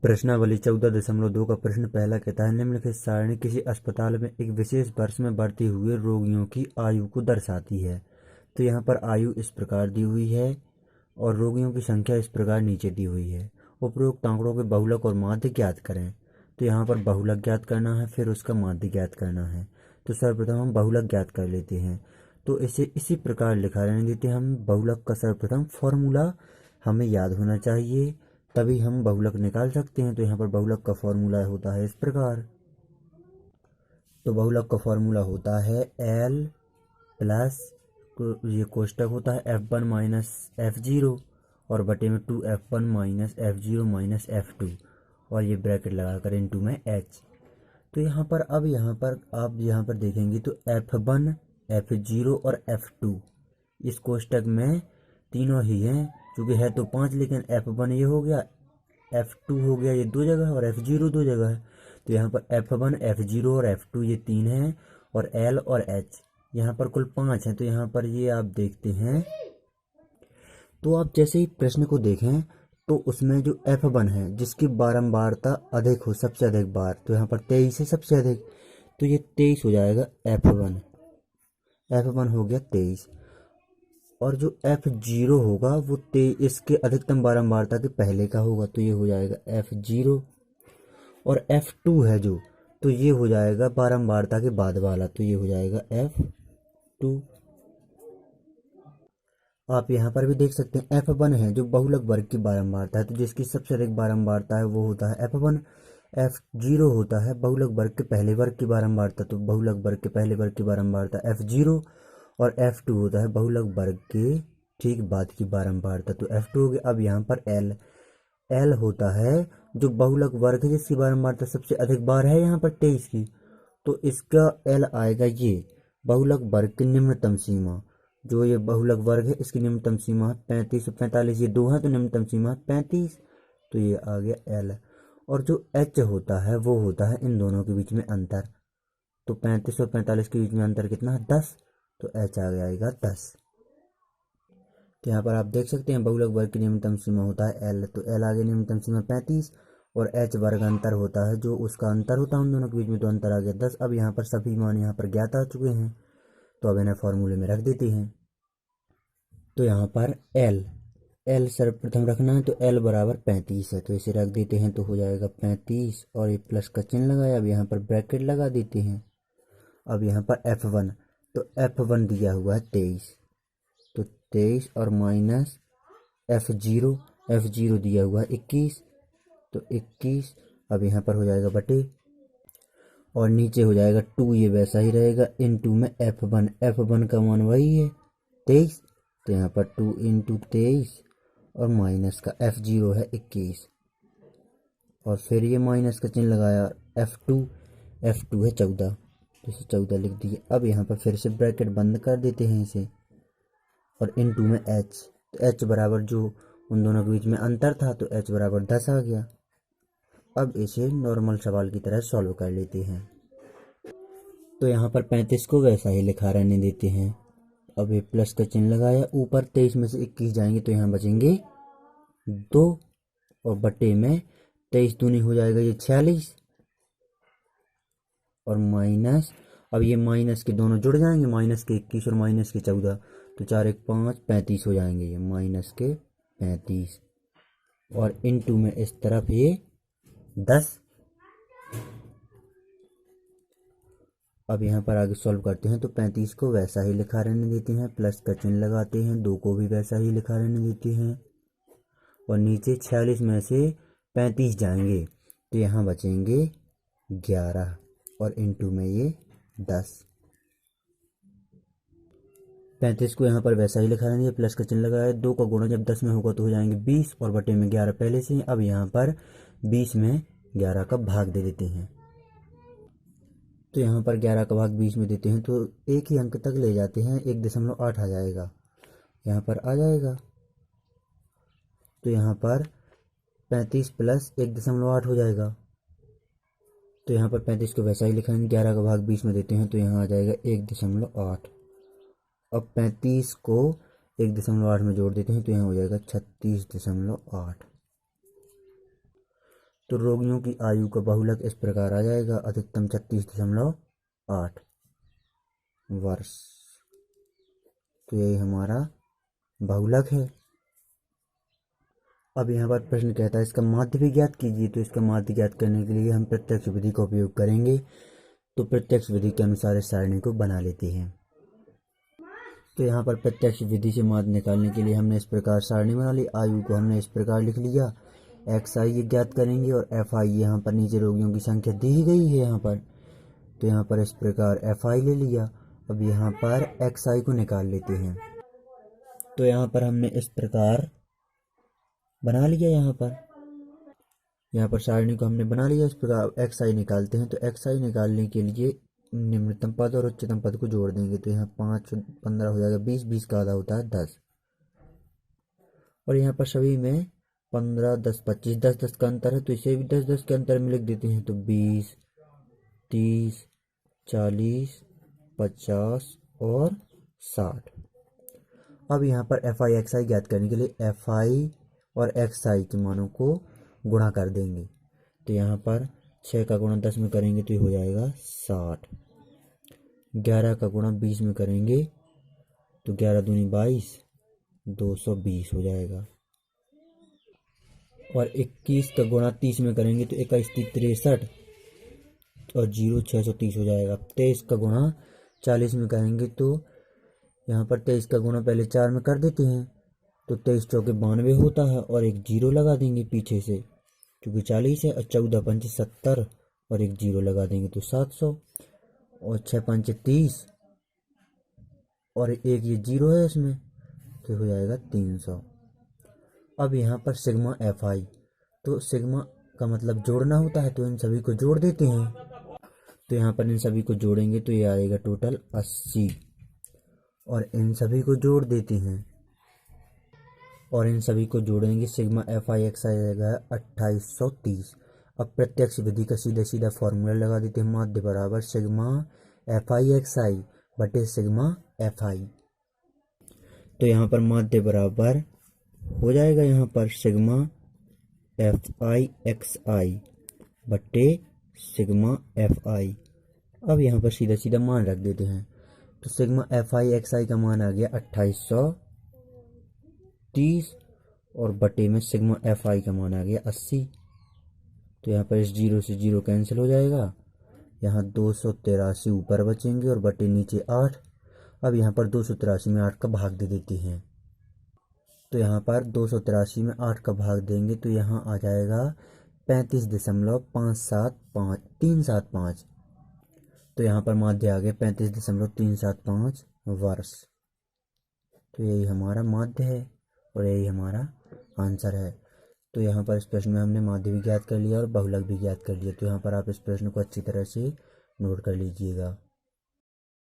प्रश्नावली 14.2 का प्रश्न पहला कहता है निम्नलिखित सारणी किसी अस्पताल में एक विशेष वर्ष में भर्ती हुए रोगियों की आयु को दर्शाती है। तो यहाँ पर आयु इस प्रकार दी हुई है और रोगियों की संख्या इस प्रकार नीचे दी हुई है। उपरोक्त आंकड़ों के बहुलक और माध्य ज्ञात करें। तो यहाँ पर बहुलक ज्ञात करना है, फिर उसका माध्य ज्ञात करना है। तो सर्वप्रथम हम बहुलक ज्ञात कर लेते हैं। तो इसे इसी प्रकार लिखा रहने देते हैं। हम बहुलक का सर्वप्रथम फॉर्मूला हमें याद होना चाहिए, तभी हम बहुलक निकाल सकते हैं। तो यहाँ पर बहुलक का फॉर्मूला होता है इस प्रकार। तो बहुलक का फॉर्मूला होता है L प्लस ये कोष्टक होता है F1 माइनस F0 और बटे में 2F1 minus F0 minus F2 और ये ब्रैकेट लगाकर इनटू में H। तो यहाँ पर अब आप यहाँ पर देखेंगे तो F1 F0 और F2 इस कोष्टक में तीनों ही हैं, क्योंकि है तो 5, लेकिन F1 ये हो गया, F2 हो गया ये 2 जगह और F0 2 जगह है। तो यहाँ पर F1 F0 और F2 ये 3 हैं और L और H यहाँ पर कुल 5 हैं। तो यहाँ पर ये आप देखते हैं, तो आप जैसे ही प्रश्न को देखें तो उसमें जो F1 है जिसकी बारंबारता अधिक हो, सबसे अधिक बार, तो यहाँ पर 23 है सबसे अधिक, तो ये 23 हो जाएगा F1 हो गया 23। और जो F0 होगा वो इसके अधिकतम बारंबारता के पहले का होगा, तो ये हो जाएगा F0। और F2 है जो, तो ये हो जाएगा बारंबारता के बाद वाला, तो ये हो जाएगा F2। आप यहाँ पर भी देख सकते हैं F1 है जो बहुलक वर्ग की बारंबारता है, तो जिसकी सबसे अधिक बारंबारता है वो होता है F1। F0 होता है बहुलक वर्ग के पहले वर्ग की बारंबारता, तो बहुलक वर्ग के पहले वर्ग की बारंबारता F0। और F2 होता है बहुलक वर्ग के ठीक बाद की बारंबारता, तो F2 हो गया। अब यहाँ पर L होता है जो बहुलक वर्ग है जिसकी बारंबारता सबसे अधिक बार है यहाँ पर 23 की, तो इसका L आएगा ये बहुलक वर्ग की निम्नतम सीमा। जो ये बहुलक वर्ग है इसकी निम्नतम सीमा है 35 और 45, ये 2 हैं तो निम्नतम सीमा है 35, तो ये आ गया L। और जो H होता है वो होता है इन दोनों के बीच में अंतर, तो 35 और 45 के बीच में अंतर कितना है 10, तो H आ जाएगा 10। तो यहाँ पर आप देख सकते हैं बहुलक वर्ग की न्यूनतम सीमा होता है L, तो L आगे न्यूनतम सीमा 35 और H वर्ग अंतर होता है जो उसका अंतर होता है उन दोनों के बीच में, तो अंतर आ गया 10। अब यहाँ पर सभी मान यहाँ पर ज्ञात आ चुके हैं, तो अब इन्हें फॉर्मूले में रख देते हैं। तो यहाँ पर L सर्वप्रथम रखना है, तो L बराबर 35 है, तो इसे रख देते हैं, तो हो जाएगा 35 और ये प्लस का चिन्ह लगाया। अब यहाँ पर ब्रैकेट लगा देते हैं। अब यहाँ पर F1, तो F1 दिया हुआ है 23, तो 23 और माइनस F0 दिया हुआ है 21, तो 21। अब यहाँ पर हो जाएगा बटे और नीचे हो जाएगा 2, ये वैसा ही रहेगा, इनटू में F1 का मान वही है 23, तो यहाँ पर 2 इंटू 23 और माइनस का F0 है 21 और फिर ये माइनस का चिन्ह लगाया। F2 है 14, तो इसे 14 लिख दिए। अब यहाँ पर फिर से ब्रैकेट बंद कर देते हैं इसे और इनटू में H, तो H बराबर जो उन दोनों के बीच में अंतर था, तो H बराबर 10 आ गया। अब इसे नॉर्मल सवाल की तरह सॉल्व कर लेते हैं। तो यहाँ पर 35 को वैसा ही लिखा रहने देते हैं। अब ये प्लस का चिन्ह लगाया, ऊपर 23 में से 21 जाएंगे तो यहाँ बचेंगे 2 और बटे में 23 दूनी हो जाएगा ये 46 और माइनस, अब ये माइनस के दोनों जुड़ जाएंगे, माइनस के 21 और माइनस के 14, तो 4 1 5 35 हो जाएंगे, ये माइनस के 35 और इनटू में इस तरफ ये 10। अब यहाँ पर आगे सॉल्व करते हैं, तो 35 को वैसा ही लिखा रहने देते हैं, प्लस का चिन्ह लगाते हैं, 2 को भी वैसा ही लिखा रहने देते हैं और नीचे 46 में से 35 जाएंगे तो यहाँ बचेंगे 11 और इनटू में ये 10। 35 को यहाँ पर वैसा ही लिखा रहने दिया, प्लस का चिन्ह लगाया, 2 का गुणा जब 10 में होगा तो हो जाएंगे 20 और बटे में 11 पहले से। अब यहाँ पर 20 में 11 का भाग दे देते हैं, तो यहाँ पर 11 का भाग 20 में देते हैं तो एक ही अंक तक ले जाते हैं, 1.8 आ जाएगा, यहाँ पर आ जाएगा। तो यहाँ पर 35 प्लस 1.8 हो जाएगा, तो यहाँ पर 35 को वैसा ही लिखा है, 11 का भाग 20 में देते हैं तो यहाँ आ जाएगा 1.8। अब 35 को 1.8 में जोड़ देते हैं तो यहाँ हो जाएगा 36.8। तो रोगियों की आयु का बहुलक इस प्रकार आ जाएगा, अधिकतम 36.8 वर्ष। तो यही हमारा बहुलक है। अब यहाँ पर प्रश्न कहता है इसका माध्य भी ज्ञात कीजिए। तो इसका माध्य ज्ञात करने के लिए हम प्रत्यक्ष विधि का उपयोग करेंगे। तो प्रत्यक्ष विधि के अनुसार इस सारणी को बना लेते हैं। तो यहाँ पर प्रत्यक्ष विधि से माध्य निकालने के लिए हमने इस प्रकार सारणी बना ली। आयु को हमने इस प्रकार लिख लिया, एक्स आई ये ज्ञात करेंगे और एफ आई यहाँ पर नीचे रोगियों की संख्या दी ही गई है यहाँ पर। तो यहाँ पर इस प्रकार एफ आई ले लिया। अब यहाँ पर एक्स आई को निकाल लेते हैं। तो यहाँ पर हमने इस प्रकार बना लिया। यहाँ पर सारणी को हमने बना लिया। इस प्रकार एक्स आई निकालते हैं। तो एक्स आई निकालने के लिए निम्नतम पद और उच्चतम पद को जोड़ देंगे। तो यहाँ 5 15 हो जाएगा 20, 20 का आधा होता है 10। और यहाँ पर सभी में 15 10 25 10 10 का अंतर है, तो इसे भी 10 10 के अंतर में लिख देते हैं। तो 20 30 40 50 और 60। अब यहाँ पर एफ आई एक्स आई ज्ञात करने के लिए एफ आई और एक्स आई के मानों को गुणा कर देंगे। तो यहाँ पर 6 का गुणा 10 में करेंगे तो ये हो जाएगा 60। 11 का गुणा 20 में करेंगे तो 11 दूनी 22, 220 हो जाएगा। और 21 का गुणा 30 में करेंगे तो 21 63 और 0 630 हो जाएगा। 23 का गुणा 40 में करेंगे तो यहाँ पर 23 का गुणा पहले 4 में कर देते हैं। तो 23 चौके 92 होता है और एक 0 लगा देंगे पीछे से, क्योंकि 40 है। और 14 पंचे 70 और एक 0 लगा देंगे तो 700 और 6 पंचे 30 और एक ये 0 है इसमें, तो हो जाएगा 300। अब यहाँ पर सिग्मा एफ आई, तो सिग्मा का मतलब जोड़ना होता है, तो इन सभी को जोड़ देते हैं। तो यहाँ पर इन सभी को जोड़ेंगे तो ये आएगा टोटल 80 और इन सभी को जोड़ देते हैं और इन सभी को जोड़ेंगे। सिग्मा एफ आई एक्स आई आएगा 2830। अब प्रत्यक्ष विधि का सीधा सीधा फॉर्मूला लगा देते हैं। माध्य बराबर सिग्मा एफ आई एक्स आई बटे सिग्मा एफ आई। तो यहाँ पर माध्य बराबर हो जाएगा यहाँ पर सिग्मा एफ आई एक्स आई बटे सिग्मा एफ आई। अब यहाँ पर सीधा सीधा मान रख देते हैं। तो सिग्मा एफ आई एक्स आई का मान आ गया 2830 और बटे में सिग्मा एफ आई का मान आ गया 80। तो यहाँ पर इस 0 से 0 कैंसिल हो जाएगा। यहाँ 283 ऊपर बचेंगे और बटे नीचे 8। अब यहाँ पर 283 में 8 का भाग दे देते हैं। तो यहाँ पर 283 में 8 का भाग देंगे तो यहाँ आ जाएगा 35.575375। तो यहाँ पर माध्य आ गया 35.375 वर्ष। तो यही हमारा माध्य है और यही हमारा आंसर है। तो यहाँ पर इस प्रश्न में हमने माध्य भी ज्ञात कर लिया और बहुलक भी ज्ञात कर लिया। तो यहाँ पर आप इस प्रश्न को अच्छी तरह से नोट कर लीजिएगा।